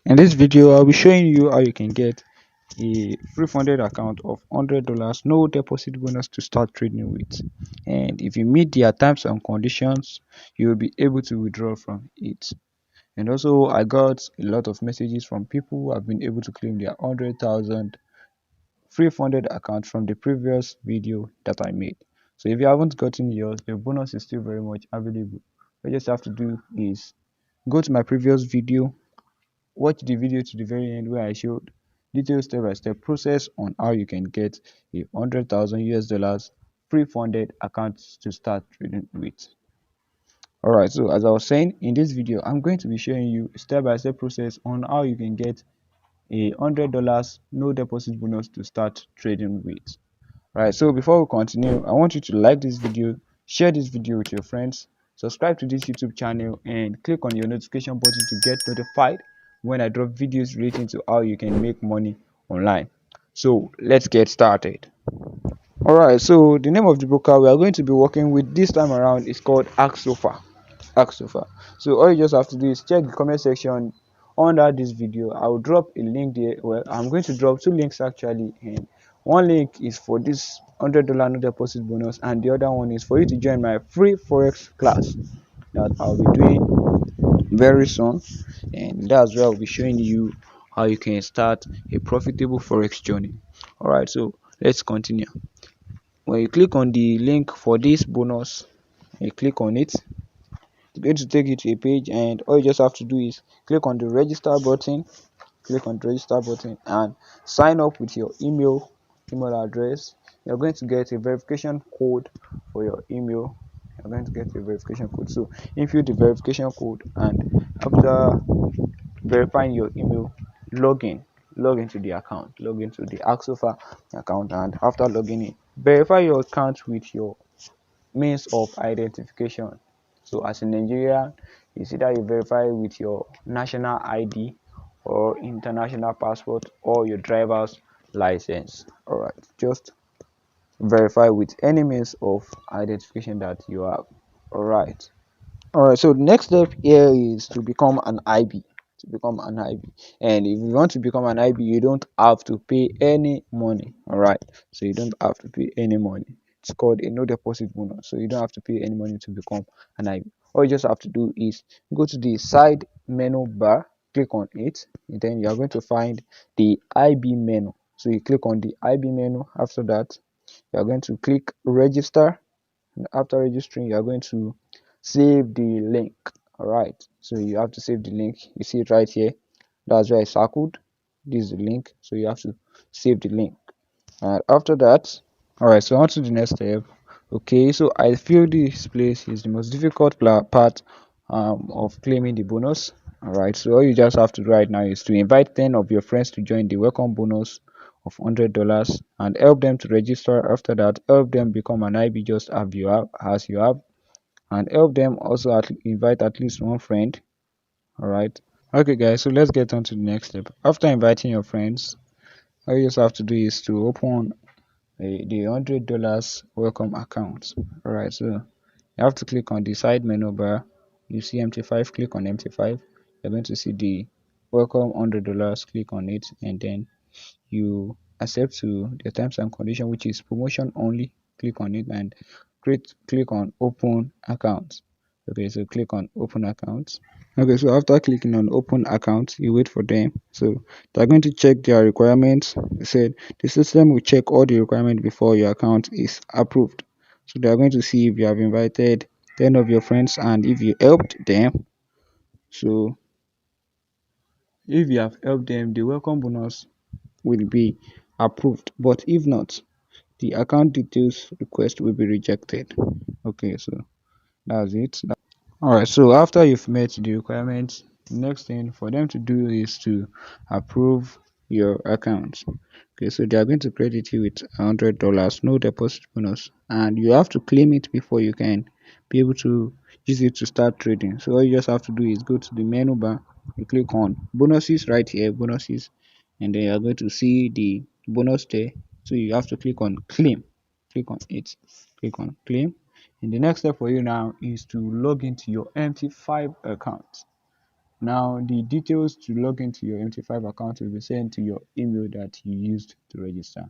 In this video, I'll be showing you how you can get a free funded account of $100, no deposit bonus to start trading with. And if you meet their terms and conditions, you will be able to withdraw from it. And also, I got a lot of messages from people who have been able to claim their 100,000 free funded account from the previous video that I made. So if you haven't gotten yours, the bonus is still very much available. What you just have to do is go to my previous video, watch the video to the very end where I showed detailed step-by-step process on how you can get a 100,000 US dollars pre-funded account to start trading with. Alright, so as I was saying, in this video, I'm going to be showing you step-by-step process on how you can get a $100 no deposit bonus to start trading with. Right, so before we continue, I want you to like this video, share this video with your friends, subscribe to this YouTube channel, and click on your notification button to get notified when I drop videos relating to how you can make money online. So let's get started. Alright, so the name of the broker we are going to be working with this time around is called Axofa. Axofa. So all you just have to do is check the comment section under this video. I will drop a link there. Well, I'm going to drop two links actually, and one link is for this $100 no deposit bonus, and the other one is for you to join my free forex class that I'll be doing very soon, and that's where I'll be showing you how you can start a profitable forex journey. Alright, so let's continue. When you click on the link for this bonus, you click on it, it's going to take you to a page, and all you just have to do is click on the register button, and sign up with your email address. You're going to get a verification code for your email. You're going to get a verification code, so input the verification code, and after verifying your email, log into the account, log into the Axofa account, and after logging in, verify your account with your means of identification. So as a Nigerian, it's either you verify with your national ID or international passport or your driver's license. Alright, just verify with any means of identification that you have. Alright, so the next step here is to become an IB. And if you want to become an IB, you don't have to pay any money. Alright, so you don't have to pay any money. It's called a no deposit bonus, so you don't have to pay any money to become an IB. All you just have to do is go to the side menu bar, click on it, and then you are going to find the IB menu. So you click on the IB menu. After that, you are going to click register, and after registering, you are going to save the link. Alright, so you have to save the link. You see it right here, that's where I circled. This is the link, so you have to save the link. And after that, alright, so on to the next step. Okay, so I feel this place is the most difficult part of claiming the bonus. Alright, so all you just have to do right now is to invite 10 of your friends to join the welcome bonus of $100 and help them to register. After that, help them become an IB just as you have, and help them also invite at least one friend. Alright, okay guys, so let's get on to the next step. After inviting your friends, all you just have to do is to open the $100 welcome account. Alright, so you have to click on the side menu bar. You see MT5, click on MT5. You're going to see the welcome $100, click on it, and then you accept to the terms and condition, which is promotion only. Click on it and click on open account. Okay, so click on open account. Okay, so after clicking on open account, you wait for them. So they're going to check their requirements. They said the system will check all the requirements before your account is approved. So they are going to see if you have invited 10 of your friends and if you helped them. So if you have helped them, the welcome bonus will be approved. But if not, the account details request will be rejected. Okay, so that's it. Alright, so after you've met the requirements, the next thing for them to do is to approve your account. Okay, so they are going to credit you with $100, no deposit bonus, and you have to claim it before you can be able to use it to start trading. So all you just have to do is go to the menu bar, you click on bonuses right here, bonuses, and then you are going to see the bonus there. So you have to click on claim, click on it, click on claim. And the next step for you now is to log into your MT5 account. Now the details to log into your MT5 account will be sent to your email that you used to register.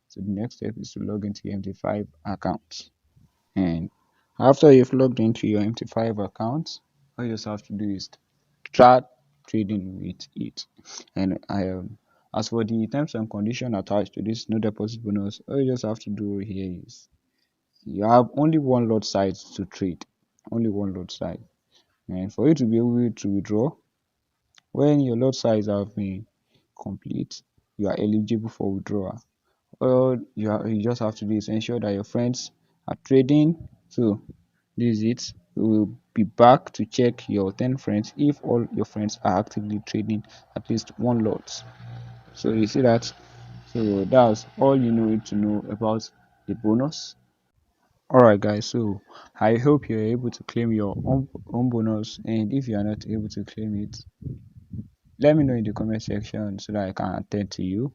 So the next step is to log into your MT5 account. And after you've logged into your MT5 account, all you just have to do is start trading with it. And as for the terms and condition attached to this no deposit bonus, all you just have to do here is you have only one lot size to trade, only one lot size. And for you to be able to withdraw, when your lot size have been complete, you are eligible for withdrawal. All you just have to do is ensure that your friends are trading. So this is it. We will be back to check your 10 friends if all your friends are actively trading at least one lot. So you see that. So that's all you need to know about the bonus. Alright guys, so I hope you're able to claim your own bonus, and if you are not able to claim it, let me know in the comment section so that I can attend to you.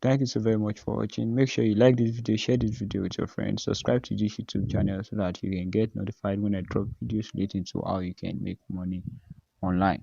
Thank you so very much for watching. Make sure you like this video, share this video with your friends, subscribe to this YouTube channel so that you can get notified when I drop videos relating to how you can make money online.